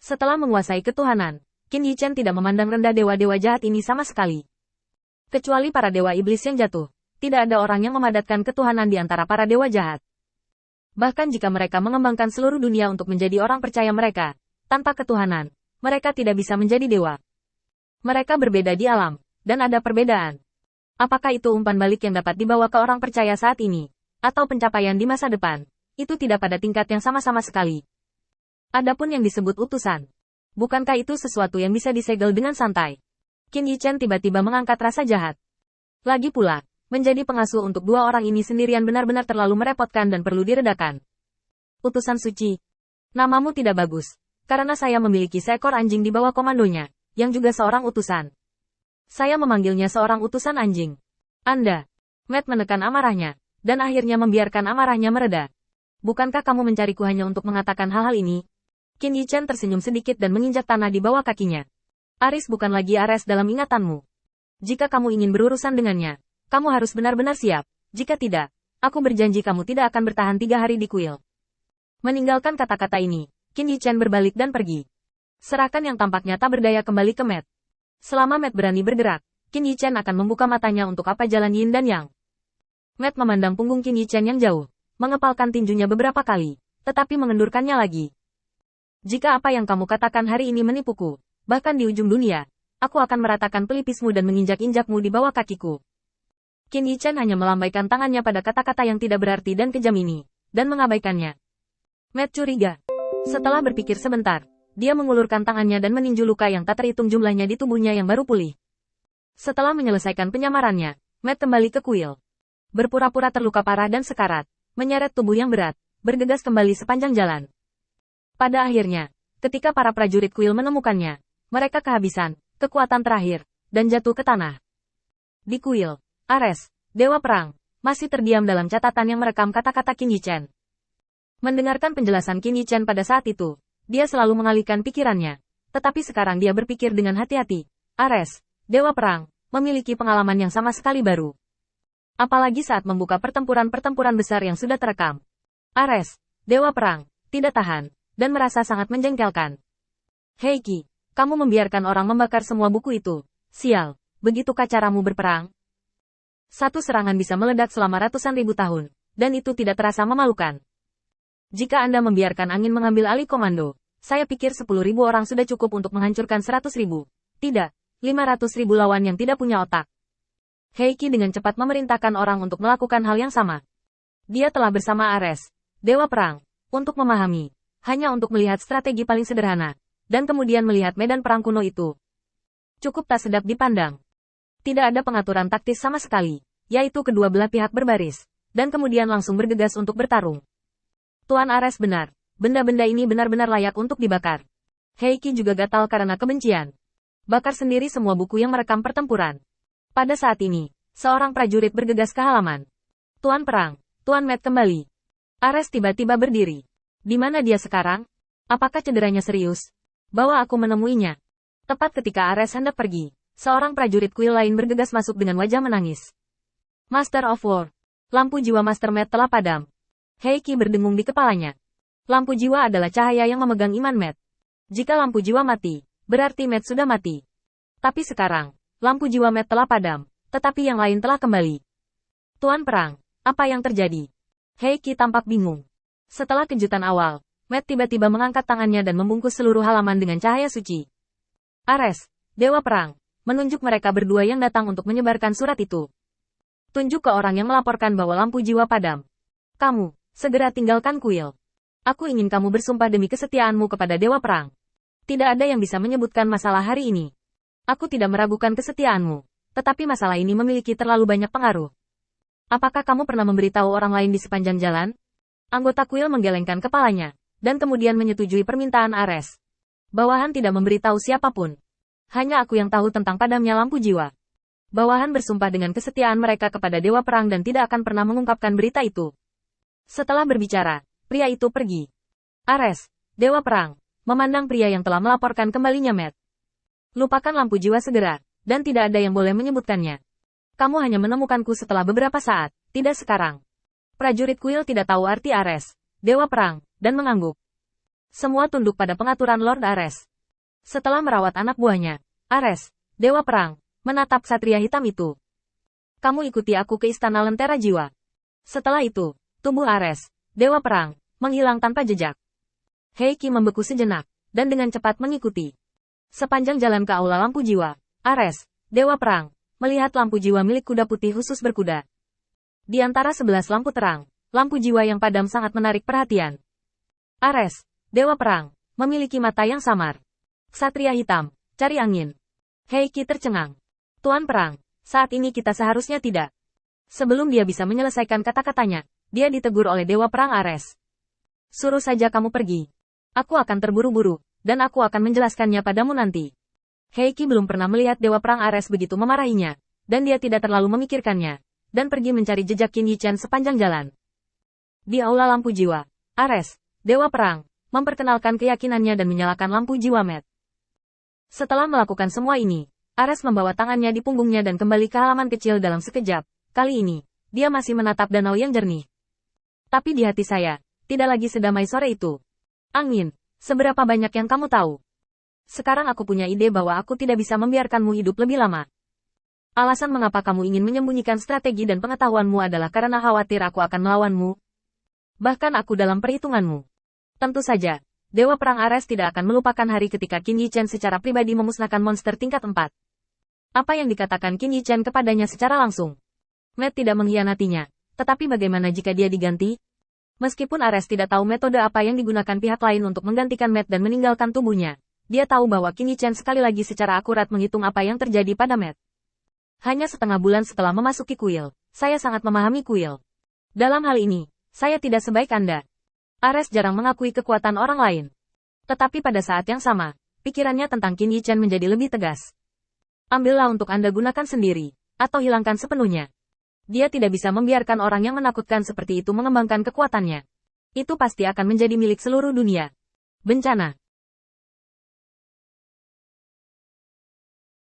Setelah menguasai ketuhanan, Qin Yichen tidak memandang rendah dewa-dewa jahat ini sama sekali. Kecuali para dewa iblis yang jatuh, tidak ada orang yang memadatkan ketuhanan di antara para dewa jahat. Bahkan jika mereka mengembangkan seluruh dunia untuk menjadi orang percaya mereka, tanpa ketuhanan, mereka tidak bisa menjadi dewa. Mereka berbeda di alam, dan ada perbedaan. Apakah itu umpan balik yang dapat dibawa ke orang percaya saat ini, atau pencapaian di masa depan, itu tidak pada tingkat yang sama-sama sekali. Adapun yang disebut utusan, bukankah itu sesuatu yang bisa disegel dengan santai? Qin Yichen tiba-tiba mengangkat rasa jahat. Lagi pula, menjadi pengasuh untuk dua orang ini sendirian benar-benar terlalu merepotkan dan perlu diredakan. Utusan suci, namamu tidak bagus, karena saya memiliki seekor anjing di bawah komandonya, yang juga seorang utusan. Saya memanggilnya seorang utusan anjing. Anda, Matt menekan amarahnya, dan akhirnya membiarkan amarahnya mereda. Bukankah kamu mencariku hanya untuk mengatakan hal-hal ini? Qin Yichen tersenyum sedikit dan menginjak tanah di bawah kakinya. Aris bukan lagi Ares dalam ingatanmu. Jika kamu ingin berurusan dengannya, kamu harus benar-benar siap. Jika tidak, aku berjanji kamu tidak akan bertahan 3 hari di kuil. Meninggalkan kata-kata ini, Qin Yichen berbalik dan pergi. Serahkan yang tampaknya tak berdaya kembali ke Matt. Selama Matt berani bergerak, Qin Yichen akan membuka matanya untuk apa jalan Yin dan Yang. Matt memandang punggung Qin Yichen yang jauh, mengepalkan tinjunya beberapa kali, tetapi mengendurkannya lagi. Jika apa yang kamu katakan hari ini menipuku, bahkan di ujung dunia, aku akan meratakan pelipismu dan menginjak-injakmu di bawah kakiku. Qin Yichen hanya melambaikan tangannya pada kata-kata yang tidak berarti dan kejam ini, dan mengabaikannya. Matt curiga. Setelah berpikir sebentar, dia mengulurkan tangannya dan meninju luka yang tak terhitung jumlahnya di tubuhnya yang baru pulih. Setelah menyelesaikan penyamarannya, Matt kembali ke kuil. Berpura-pura terluka parah dan sekarat, menyeret tubuh yang berat, bergegas kembali sepanjang jalan. Pada akhirnya, ketika para prajurit kuil menemukannya, mereka kehabisan kekuatan terakhir, dan jatuh ke tanah. Di kuil, Ares, Dewa Perang, masih terdiam dalam catatan yang merekam kata-kata Qin Yichen. Mendengarkan penjelasan Qin Yichen pada saat itu, dia selalu mengalihkan pikirannya, tetapi sekarang dia berpikir dengan hati-hati. Ares, Dewa Perang, memiliki pengalaman yang sama sekali baru. Apalagi saat membuka pertempuran-pertempuran besar yang sudah terekam. Ares, Dewa Perang, tidak tahan, dan merasa sangat menjengkelkan. Hei Qi, kamu membiarkan orang membakar semua buku itu. Sial, begitukah caramu berperang? Satu serangan bisa meledak selama ratusan ribu tahun, dan itu tidak terasa memalukan. Jika Anda membiarkan angin mengambil alih komando, saya pikir 10.000 orang sudah cukup untuk menghancurkan 100.000. Tidak, 500.000 lawan yang tidak punya otak. Hei Qi dengan cepat memerintahkan orang untuk melakukan hal yang sama. Dia telah bersama Ares, Dewa Perang, untuk memahami, hanya untuk melihat strategi paling sederhana, dan kemudian melihat medan perang kuno itu. Cukup tak sedap dipandang. Tidak ada pengaturan taktis sama sekali, yaitu kedua belah pihak berbaris, dan kemudian langsung bergegas untuk bertarung. Tuan Ares benar, benda-benda ini benar-benar layak untuk dibakar. Hei Qi juga gatal karena kebencian. Bakar sendiri semua buku yang merekam pertempuran. Pada saat ini, seorang prajurit bergegas ke halaman. Tuan Perang, Tuan Matt kembali. Ares tiba-tiba berdiri. Di mana dia sekarang? Apakah cederanya serius? Bawa aku menemuinya. Tepat ketika Ares hendak pergi, seorang prajurit kuil lain bergegas masuk dengan wajah menangis. Master of War. Lampu jiwa Master Matt telah padam. Hei Qi berdengung di kepalanya. Lampu jiwa adalah cahaya yang memegang iman Matt. Jika lampu jiwa mati, berarti Matt sudah mati. Tapi sekarang, lampu jiwa Matt telah padam, tetapi yang lain telah kembali. Tuan Perang, apa yang terjadi? Hei Qi tampak bingung. Setelah kejutan awal, Matt tiba-tiba mengangkat tangannya dan membungkus seluruh halaman dengan cahaya suci. Ares, Dewa Perang, menunjuk mereka berdua yang datang untuk menyebarkan surat itu. Tunjuk ke orang yang melaporkan bahwa lampu jiwa padam. Kamu, segera tinggalkan kuil. Aku ingin kamu bersumpah demi kesetiaanmu kepada Dewa Perang. Tidak ada yang bisa menyebutkan masalah hari ini. Aku tidak meragukan kesetiaanmu, tetapi masalah ini memiliki terlalu banyak pengaruh. Apakah kamu pernah memberitahu orang lain di sepanjang jalan? Anggota kuil menggelengkan kepalanya, dan kemudian menyetujui permintaan Ares. Bawahan tidak memberitahu siapapun. Hanya aku yang tahu tentang padamnya lampu jiwa. Bawahan bersumpah dengan kesetiaan mereka kepada Dewa Perang dan tidak akan pernah mengungkapkan berita itu. Setelah berbicara, pria itu pergi. Ares, Dewa Perang, memandang pria yang telah melaporkan kembalinya Matt. Lupakan lampu jiwa segera, dan tidak ada yang boleh menyebutkannya. Kamu hanya menemukanku setelah beberapa saat, tidak sekarang. Prajurit kuil tidak tahu arti Ares, Dewa Perang, dan mengangguk. Semua tunduk pada pengaturan Lord Ares. Setelah merawat anak buahnya, Ares, Dewa Perang, menatap Ksatria Hitam itu. Kamu ikuti aku ke Istana Lentera Jiwa. Setelah itu, tubuh Ares, Dewa Perang, menghilang tanpa jejak. Heiki membeku sejenak, dan dengan cepat mengikuti. Sepanjang jalan ke Aula Lampu Jiwa, Ares, Dewa Perang, melihat lampu jiwa milik kuda putih khusus berkuda. Di antara 11 lampu terang, lampu jiwa yang padam sangat menarik perhatian. Ares, Dewa Perang, memiliki mata yang samar. Ksatria Hitam, cari angin. Heiki tercengang. Tuan Perang, saat ini kita seharusnya tidak. Sebelum dia bisa menyelesaikan kata-katanya, dia ditegur oleh Dewa Perang Ares. Suruh saja kamu pergi. Aku akan terburu-buru, dan aku akan menjelaskannya padamu nanti. Heiki belum pernah melihat Dewa Perang Ares begitu memarahinya, dan dia tidak terlalu memikirkannya, dan pergi mencari jejak Qin Yichen sepanjang jalan. Di Aula Lampu Jiwa, Ares, Dewa Perang, memperkenalkan keyakinannya dan menyalakan lampu jiwa Matt. Setelah melakukan semua ini, Ares membawa tangannya di punggungnya dan kembali ke halaman kecil dalam sekejap. Kali ini, dia masih menatap danau yang jernih. Tapi di hati saya, tidak lagi sedamai sore itu. Angin, seberapa banyak yang kamu tahu? Sekarang aku punya ide bahwa aku tidak bisa membiarkanmu hidup lebih lama. Alasan mengapa kamu ingin menyembunyikan strategi dan pengetahuanmu adalah karena khawatir aku akan melawanmu. Bahkan aku dalam perhitunganmu. Tentu saja, Dewa Perang Ares tidak akan melupakan hari ketika Qin Yichen secara pribadi memusnahkan monster tingkat 4. Apa yang dikatakan Qin Yichen kepadanya secara langsung? Matt tidak mengkhianatinya, tetapi bagaimana jika dia diganti? Meskipun Ares tidak tahu metode apa yang digunakan pihak lain untuk menggantikan Matt dan meninggalkan tubuhnya, dia tahu bahwa Qin Yichen sekali lagi secara akurat menghitung apa yang terjadi pada Matt. Hanya setengah bulan setelah memasuki kuil, saya sangat memahami kuil. Dalam hal ini, saya tidak sebaik Anda. Ares jarang mengakui kekuatan orang lain. Tetapi pada saat yang sama, pikirannya tentang Qin Yichen menjadi lebih tegas. Ambillah untuk Anda gunakan sendiri, atau hilangkan sepenuhnya. Dia tidak bisa membiarkan orang yang menakutkan seperti itu mengembangkan kekuatannya. Itu pasti akan menjadi milik seluruh dunia. Bencana.